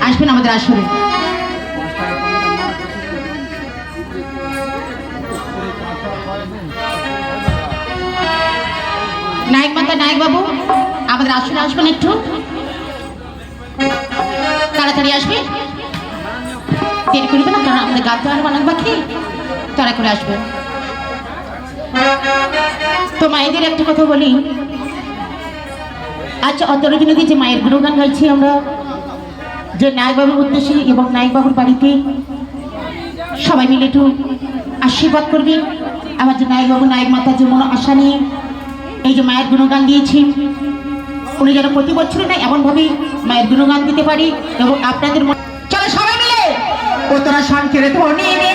আসবেন আমাদের আসরে। নায়ক মাতা, নায়ক বাবু আমাদের আসরে আসবেন, একটু তাড়াতাড়ি আসবে, দেরি করবে না, কারণ আমাদের গাছ দেওয়ার অনেক বাকি, তাড়া করে আসবে। তো মায়েদের একটা কথা বলি, আচ্ছা অন্তরজনকে যে মায়ের গুণগান গাইছি আমরা, যে নায়কবাবুর উদ্দেশ্যে এবং নায়কবাবুর বাড়িতে সবাই মিলে একটু আশীর্বাদ করবে। আমার যে নায়কবাবু নায়ক মাতা যে মনে আশা নিয়ে এই যে মায়ের গুণগান দিয়েছি, উনি যেন প্রতি বছরই না এমনভাবে মায়ের গুণগান দিতে পারি এবং আপনাদের চলো সবাই মিলে ও তোরা সংকের ধ্বনি রে